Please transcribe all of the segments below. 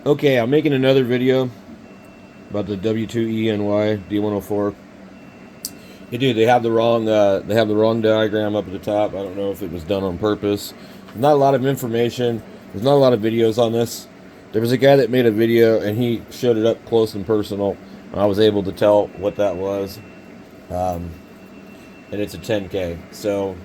Okay, I'm making another video about the W2ENY D104. Hey, dude, they have the wrong diagram up at the top. I don't know if it was done on purpose. There's not a lot of information. There's not a lot of videos on this. There was a guy that made a video and he showed it up close and personal. And I was able to tell what that was. And it's a 10K. So,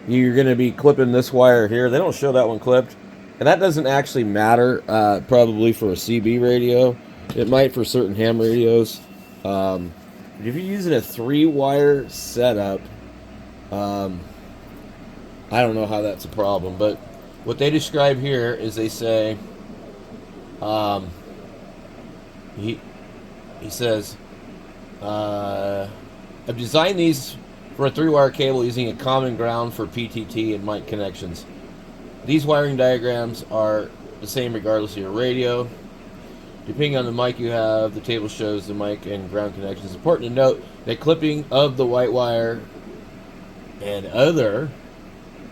you're going to be clipping this wire here. They don't show that one clipped. And that doesn't actually matter, probably for a CB radio. It might for certain ham radios. But if you're using a 3-wire setup, I don't know how that's a problem. But what they describe here is they say, he says, I've designed these for a 3-wire cable using a common ground for PTT and mic connections. These wiring diagrams are the same regardless of your radio. Depending on the mic you have, the table shows the mic and ground connections. It's important to note that clipping of the white wire and other,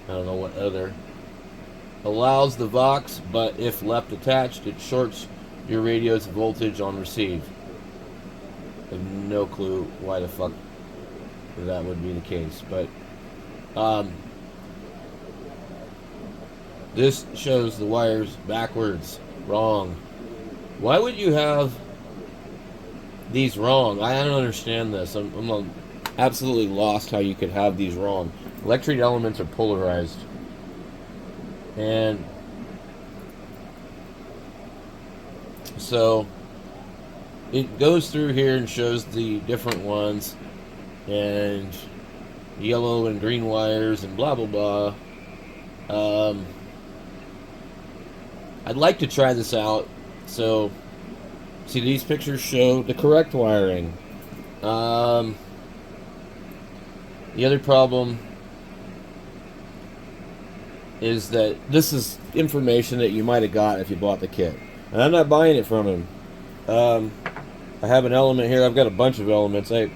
I don't know what other, allows the Vox, but if left attached, it shorts your radio's voltage on receive. I have no clue why the fuck that would be the case, but this shows the wires backwards. Wrong. Why would you have these wrong? I don't understand this. I'm absolutely lost how you could have these wrong. Electret elements are polarized. And so it goes through here and shows the different ones and yellow and green wires and blah blah blah. I'd like to try this out. So, see, these pictures show the correct wiring. The other problem is that this is information that you might have got if you bought the kit. And I'm not buying it from him. I have an element here. I've got a bunch of elements. I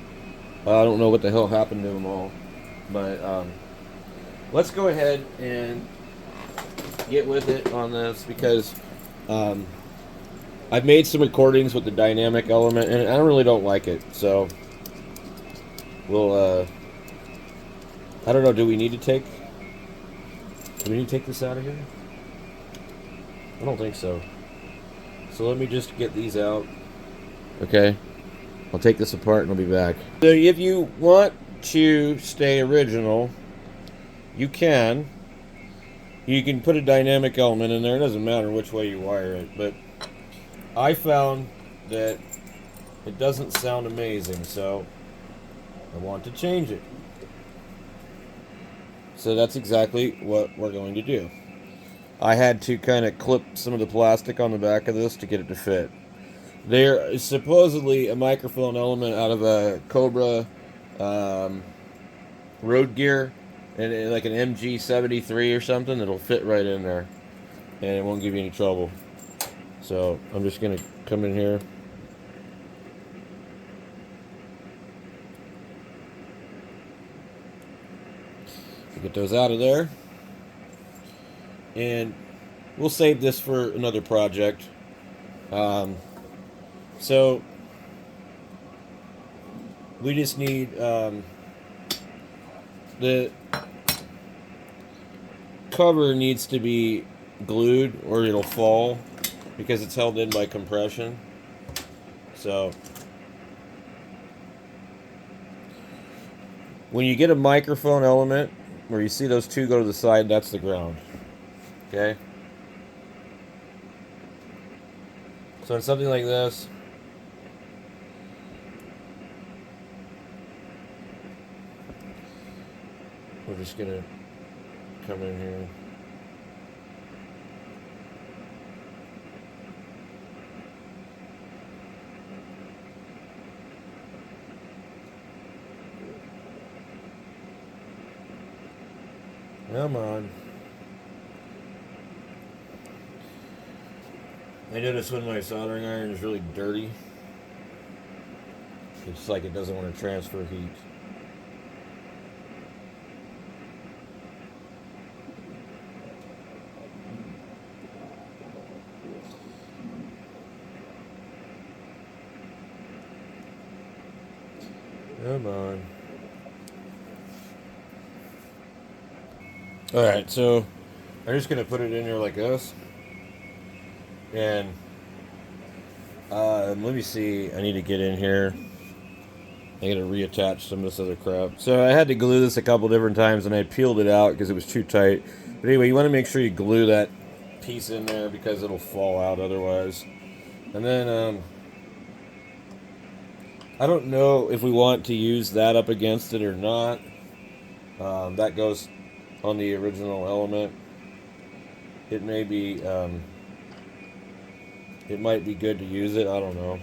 don't know what the hell happened to them all. But let's go ahead and get with it on this because I've made some recordings with the dynamic element and I really don't like it. So we'll I don't know, do we need to take this out of here? I don't think so. So let me just get these out. Okay. I'll take this apart and I'll be back. So if you want to stay original, you can. You can put a dynamic element in there. It doesn't matter which way you wire it. But I found that it doesn't sound amazing. So I want to change it. So that's exactly what we're going to do. I had to kind of clip some of the plastic on the back of this to get it to fit. There is supposedly a microphone element out of a Cobra road gear, and like an MG73 or something that'll fit right in there, and it won't give you any trouble. So I'm just gonna come in here. Get those out of there, and we'll save this for another project. So we just need the cover needs to be glued or it'll fall because it's held in by compression. So when you get a microphone element where you see those two go to the side, that's the ground. Okay? So in something like this, we're just gonna come in here. Come on. I notice when my soldering iron is really dirty, it's like it doesn't want to transfer heat. Come on. Alright, so I'm just going to put it in here like this. And let me see. I need to get in here. I got to reattach some of this other crap. So I had to glue this a couple different times, and I peeled it out because it was too tight. But anyway, you want to make sure you glue that piece in there because it'll fall out otherwise. And then I don't know if we want to use that up against it or not. That goes on the original element. It may be, it might be good to use it. I don't know.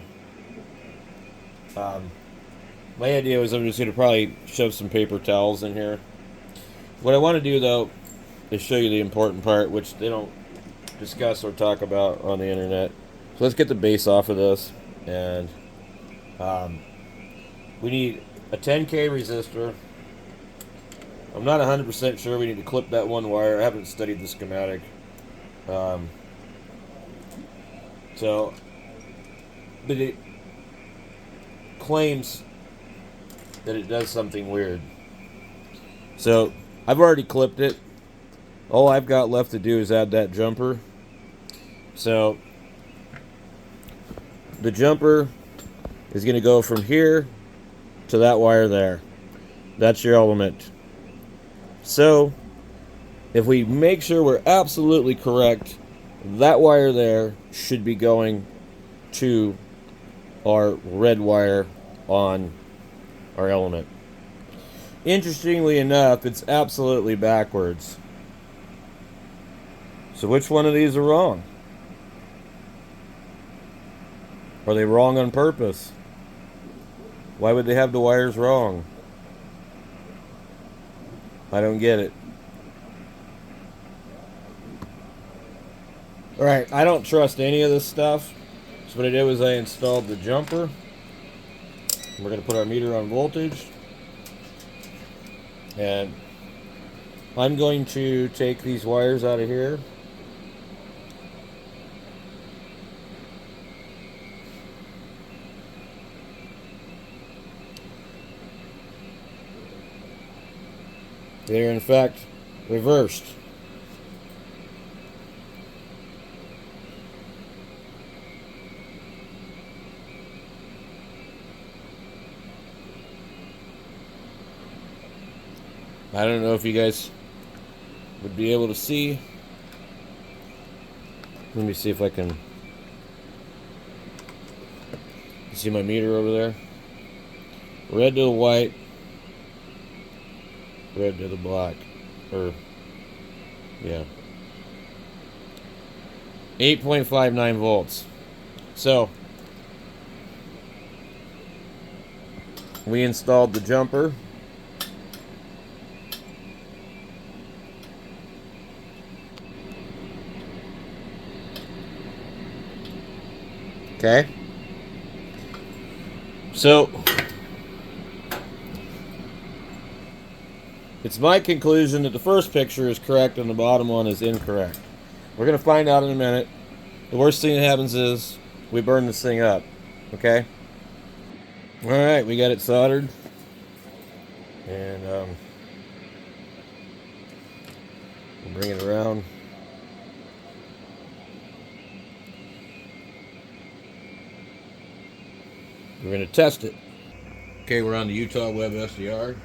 My idea was I'm just going to probably shove some paper towels in here. What I want to do, though, is show you the important part, which they don't discuss or talk about on the internet. So let's get the base off of this. And we need a 10K resistor. I'm not 100% sure we need to clip that one wire. I haven't studied the schematic. But it claims that it does something weird. So I've already clipped it. All I've got left to do is add that jumper. So the jumper is going to go from here to that wire there. That's your element. So if we make sure we're absolutely correct, that wire there should be going to our red wire on our element. Interestingly enough, it's absolutely backwards. So which one of these are wrong? Are they wrong on purpose? Why would they have the wires wrong? I don't get it. Alright, I don't trust any of this stuff. So what I did was I installed the jumper. We're going to put our meter on voltage. And I'm going to take these wires out of here. They're in fact reversed. I don't know if you guys would be able to see. Let me see if I can see my meter over there. Red to the white, red to the black. Or, yeah. 8.59 volts. So, we installed the jumper. Okay. So, it's my conclusion that the first picture is correct and the bottom one is incorrect. We're going to find out in a minute. The worst thing that happens is we burn this thing up. Okay? Alright, we got it soldered. And we'll bring it around. We're going to test it. Okay, we're on the Utah Web SDR.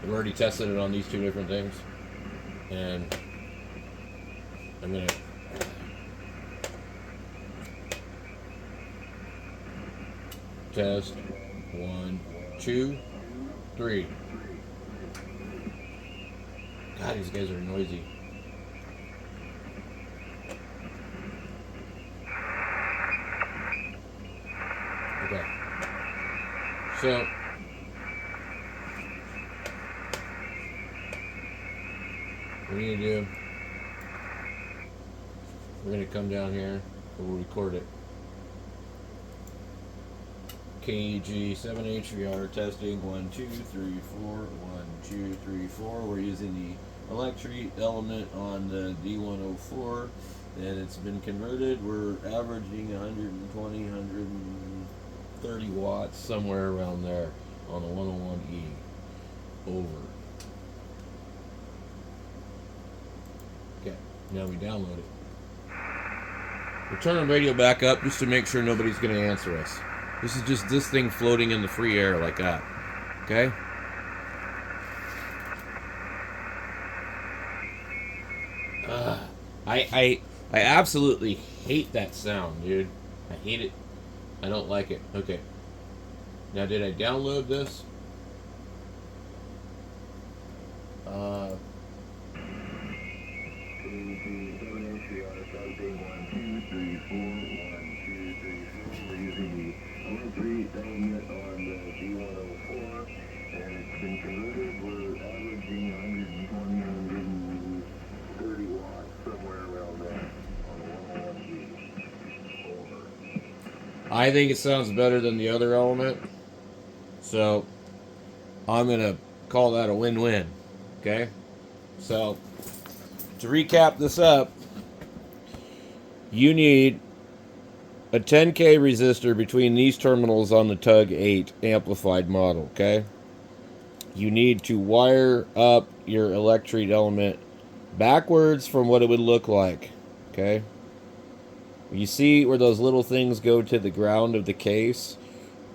We've already tested it on these two different things. And I'm going to test 1, 2, 3. God, these guys are noisy. Okay. So, what we're going to do, we're going to come down here and we'll record it. KG7HVR testing 1, 2, 3, 4, 1, 2, 3, 4. We're using the electret element on the d104, and it's been converted. We're averaging 120, 130 watts, somewhere around there. on the 101E. Over. Okay, now we download it. We're turning the radio back up just to make sure nobody's going to answer us. This is just this thing floating in the free air like that. Okay? I absolutely hate that sound, dude. I hate it. I don't like it. Okay. Now, did I download this? We're using the electret element on the d104, and it's been converted. We're averaging 120, 130 watts, somewhere around there on the 101G. I think it sounds better than the other element. So, I'm going to call that a win-win. Okay? So, to recap this up, you need a 10K resistor between these terminals on the Tug 8 amplified model, okay? You need to wire up your electret element backwards from what it would look like, okay? You see where those little things go to the ground of the case?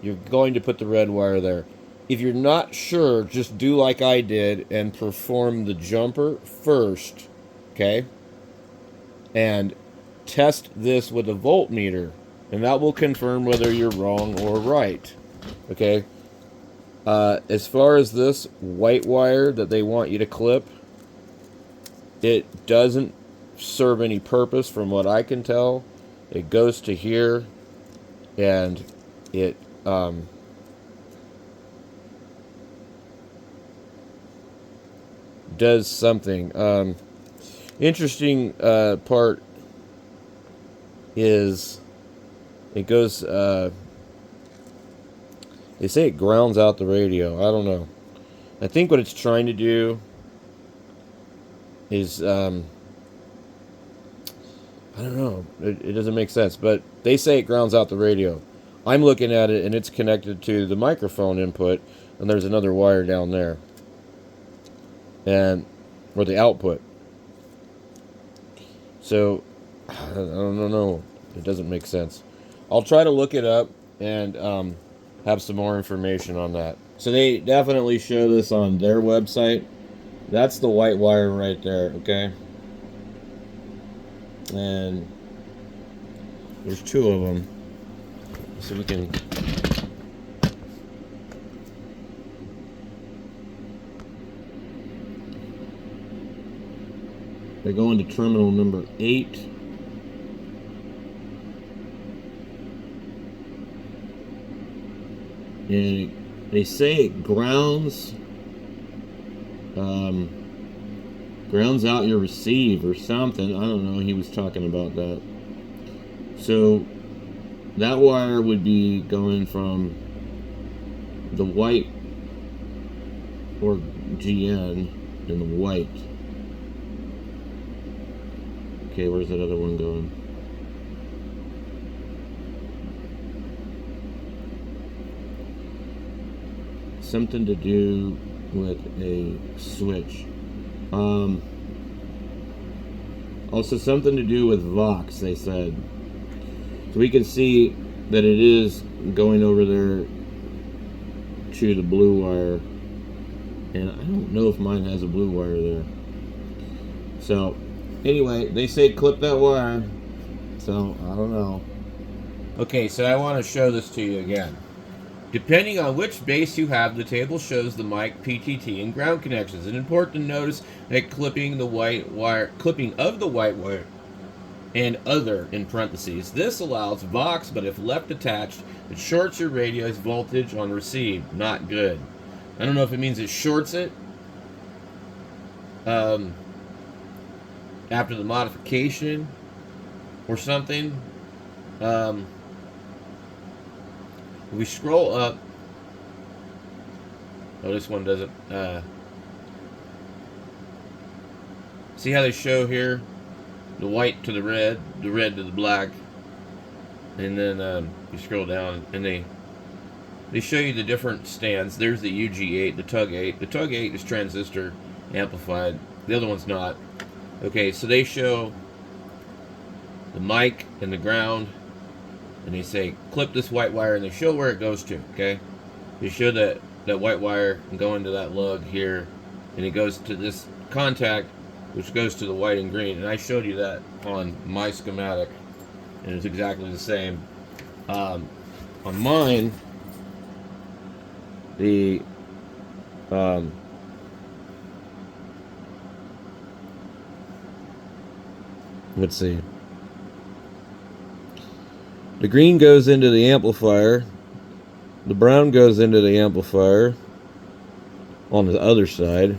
You're going to put the red wire there. If you're not sure, just do like I did and perform the jumper first, okay? And test this with a voltmeter, and that will confirm whether you're wrong or right, okay? As far as this white wire that they want you to clip, it doesn't serve any purpose from what I can tell. It goes to here, and it does something. Interesting part is it goes, they say it grounds out the radio. I don't know. I think what it's trying to do is, I don't know. It doesn't make sense, but they say it grounds out the radio. I'm looking at it, and it's connected to the microphone input, and there's another wire down there. And, or the output. So, I don't know. It doesn't make sense. I'll try to look it up and have some more information on that. So they definitely show this on their website. That's the white wire right there, okay? And there's two of them. So we can... They go into terminal number 8. And they say it grounds out your receive or something. I don't know. He was talking about that. So that wire would be going from the white or GN and the white. Okay, where's that other one going? Something to do with a switch. Also something to do with Vox, they said. So we can see that it is going over there to the blue wire. And I don't know if mine has a blue wire there. So, anyway, they say clip that wire. So, I don't know. Okay, so I want to show this to you again. Depending on which base you have, the table shows the mic, PTT, and ground connections. It's important to notice that clipping of the white wire, and other in parentheses. This allows Vox, but if left attached, it shorts your radio's voltage on receive. Not good. I don't know if it means it shorts it after the modification or something. If we scroll up, oh, this one doesn't, see how they show here, the white to the red to the black, and then you scroll down, and they they show you the different stands. There's the UG8, the Tug 8. The Tug 8 is transistor amplified. The other one's not. Okay, so they show the mic and the ground, and they say clip this white wire, and they show where it goes to. Okay, they show that white wire and go into that lug here, and it goes to this contact, which goes to the white and green. And I showed you that on my schematic, and it's exactly the same. On mine, the let's see. The green goes into the amplifier. The brown goes into the amplifier on the other side.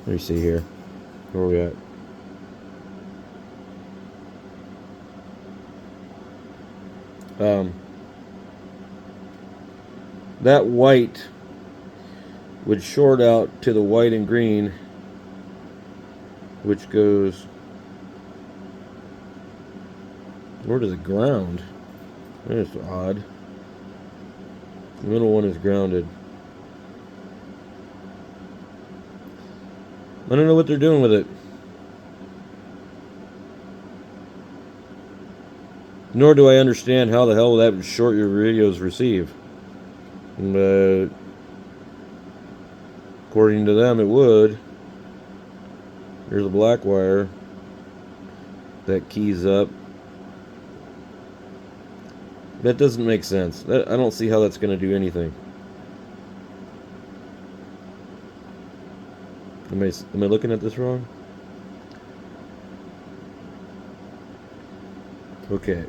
Let me see here. Where are we at? That white would short out to the white and green, which goes where to the ground. That's odd. The middle one is grounded. I don't know what they're doing with it. Nor do I understand how the hell that would short your radio's receive. But according to them, it would. There's a black wire that keys up. That doesn't make sense. I don't see how that's going to do anything. Am I looking at this wrong? Okay.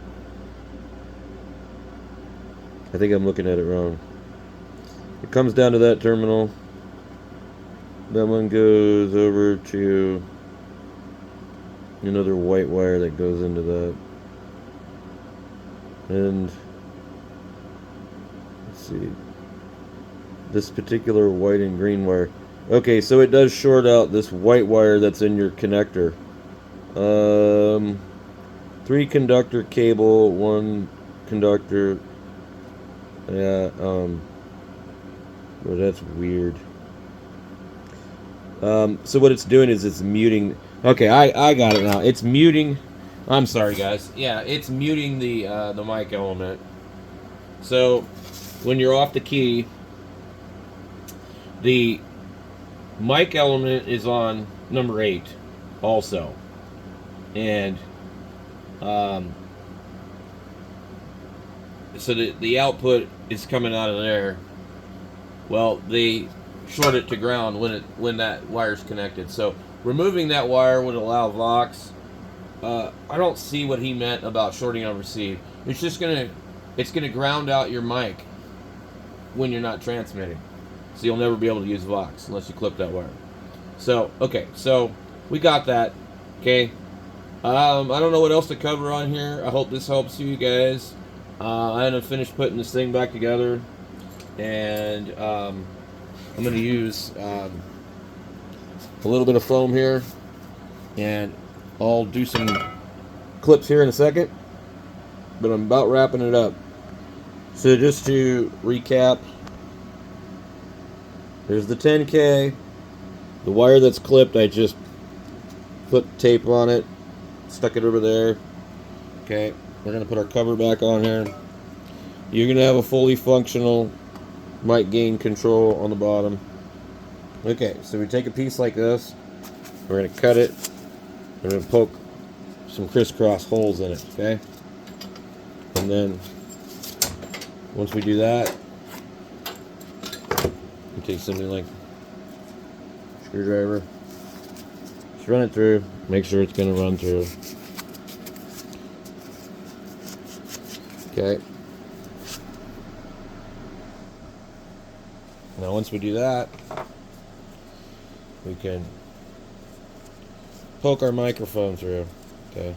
I think I'm looking at it wrong. It comes down to that terminal. That one goes over to another white wire that goes into that. And let's see. This particular white and green wire. Okay, so it does short out this white wire that's in your connector. 3 conductor cable, 1 conductor. Yeah, well, that's weird. So what it's doing is it's muting. Okay, I got it now. It's muting. I'm sorry, guys. Yeah, it's muting the mic element. So when you're off the key, the mic element is on number 8 also, and so the output is coming out of there. Well, they short it to ground when that wire's connected. So removing that wire would allow Vox. I don't see what he meant about shorting on receive. It's just gonna ground out your mic when you're not transmitting. So you'll never be able to use Vox unless you clip that wire. So okay, so we got that. Okay. I don't know what else to cover on here. I hope this helps you guys. I haven't finished putting this thing back together, and I'm going to use a little bit of foam here, and I'll do some clips here in a second, but I'm about wrapping it up. So just to recap, there's the 10K. The wire that's clipped, I just put tape on it, stuck it over there. Okay, we're going to put our cover back on here. You're going to have a fully functional mic gain control on the bottom. Okay, so we take a piece like this, we're going to cut it, we're going to poke some crisscross holes in it, okay? And then once we do that, we take something like a screwdriver, just run it through, make sure it's going to run through. Okay. Now once we do that, we can poke our microphone through. Okay.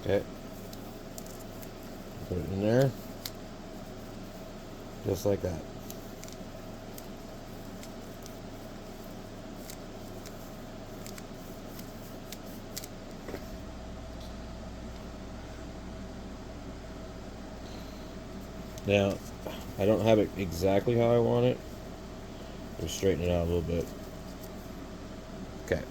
Okay. Put it in there. Just like that. Now, I don't have it exactly how I want it. We'll straighten it out a little bit. Okay.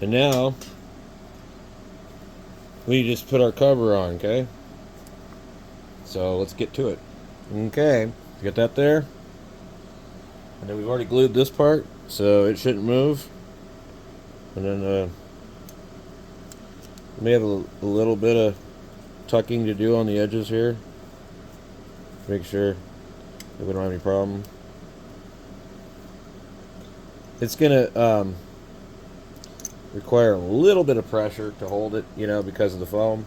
And now, we just put our cover on, okay? So let's get to it. Okay, get that there. And then we've already glued this part, so it shouldn't move. And then we may have a little bit of tucking to do on the edges here. Make sure that we don't have any problem. It's gonna require a little bit of pressure to hold it, you know, because of the foam.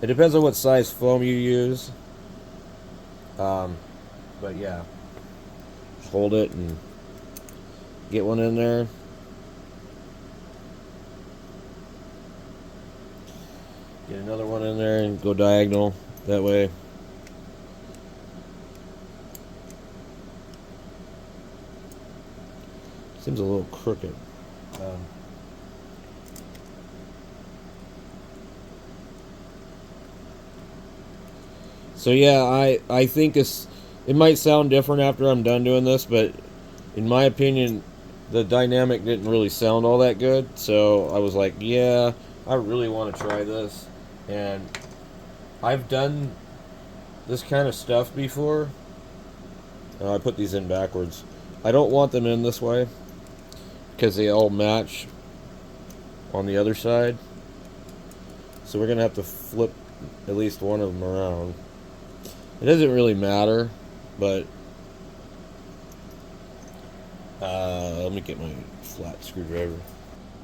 It depends on what size foam you use. But yeah, just hold it and get one in there. Get another one in there and go diagonal that way. Seems a little crooked. So yeah, I think it might sound different after I'm done doing this, but in my opinion, the dynamic didn't really sound all that good. So I was like, yeah, I really want to try this. And I've done this kind of stuff before. I put these in backwards. I don't want them in this way because they all match on the other side. So we're going to have to flip at least one of them around. It doesn't really matter, but let me get my flat screwdriver.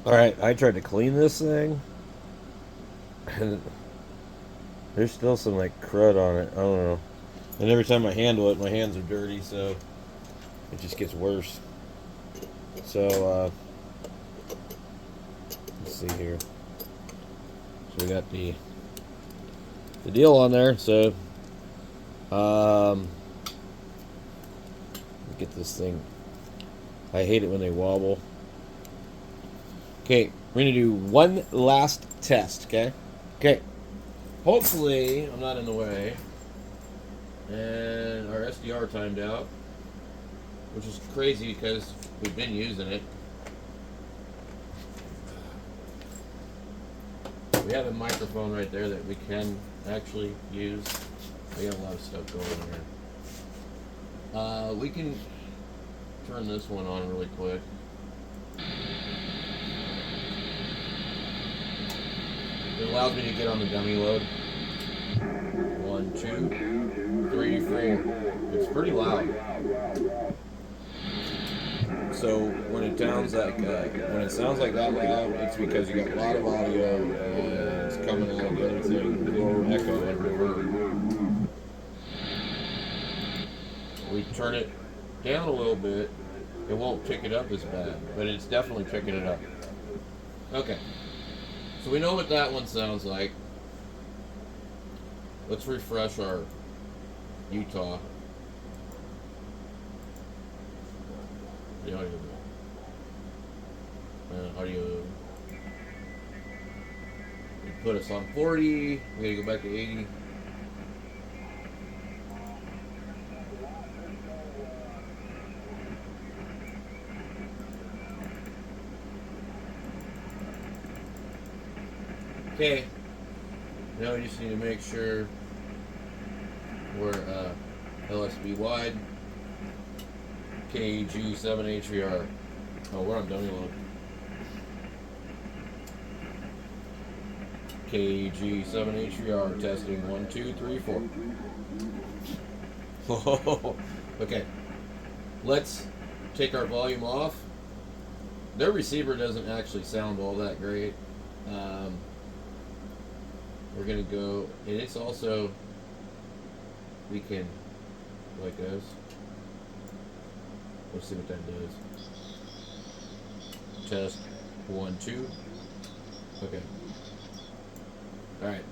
Alright, I tried to clean this thing, and there's still some like crud on it. I don't know. And every time I handle it, my hands are dirty, so it just gets worse. So, let's see here. So we got the deal on there, so get this thing. I hate it when they wobble. Okay, we're gonna do one last test, okay? Okay. Hopefully, I'm not in the way. And our SDR timed out, which is crazy because we've been using it. We have a microphone right there that we can actually use. I got a lot of stuff going on here. We can turn this one on really quick. It allows me to get on the dummy load. 1, 2, 3, 4. It's pretty loud. So when it sounds like that loud, it's because you got a lot of audio and it's coming out of the other thing, more echo and reverb. We turn it down a little bit, it won't pick it up as bad, but it's definitely picking it up. Okay, so we know what that one sounds like. Let's refresh our Utah. The audio. Audio. We put us on 40. We gotta go back to 80. Okay. Now we just need to make sure we're LSB wide. KG7HVR. Oh, we're on dummy load. KG7HVR testing 1, 2, 3, 4. Okay. Let's take our volume off. Their receiver doesn't actually sound all that great. We're gonna go, and it's also, we can, like this. Let's see what that does. Test 1, 2. Okay. Alright.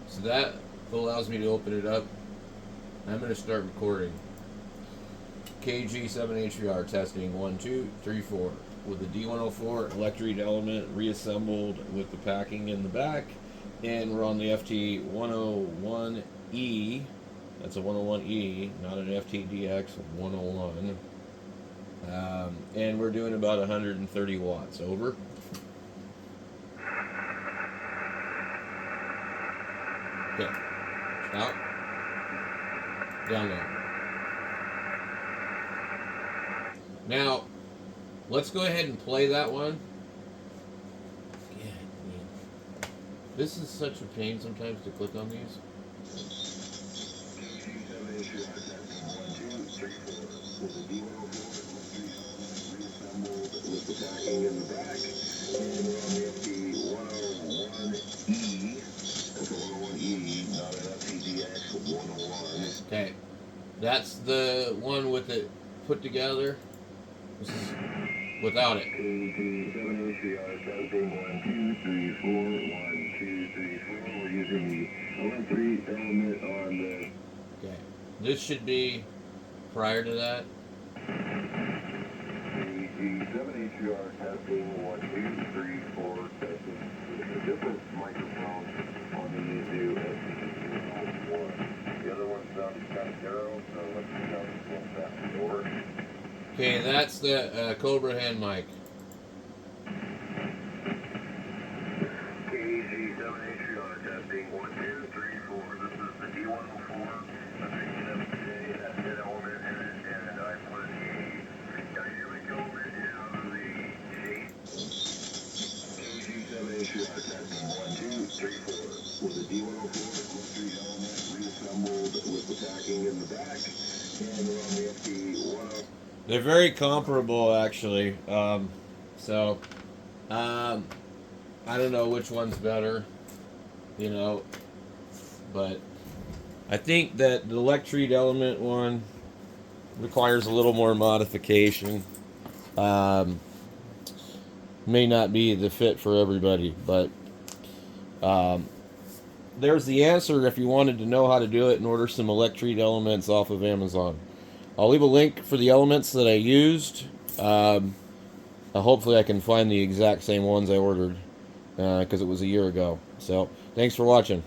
So that allows me to open it up. I'm going to start recording. KG7HVR testing 1, 2, 3, 4. With the d104 electret element reassembled with the packing in the back And we're on the FT101E. That's a 101E, not an FTDX 101. And we're doing about 130 watts. Over. Okay. Out. Down low. Now, let's go ahead and play that one. Yeah, man. This is such a pain sometimes to click on these. With the d104 reassembled with the backing in the back, and we're on the FT101E. That's a 101E, not an FTDX 101. Okay, that's the one with it put together. This is without it. KG7HCR testing 1, 2, 3, 4, 1, 2, 3, 4. We're using the electret element on the. Okay, this should be prior to that. KG7HCR testing 1, 2, 3, 4. Testing. It's a different microphone on the Yaesu SC1. The other one sounds kind of narrow, so let's see how this one sounds. Over. Okay, that's the Cobra hand mic. KG7HCR testing 1, 2, 3, 4. This is the d104. I'm making up today. It has an element in it, and I put a dynamic element in out of the shape. KG7HCR testing 1, 2, 3, 4. With a d104 electret element reassembled with the backing in the back, and we're on the FT1. They're very comparable, actually. I don't know which one's better, you know, but I think that the electret element one requires a little more modification. May not be the fit for everybody, but there's the answer if you wanted to know how to do it and order some electret elements off of Amazon. I'll leave a link for the elements that I used. Hopefully I can find the exact same ones I ordered because it was a year ago. So thanks for watching.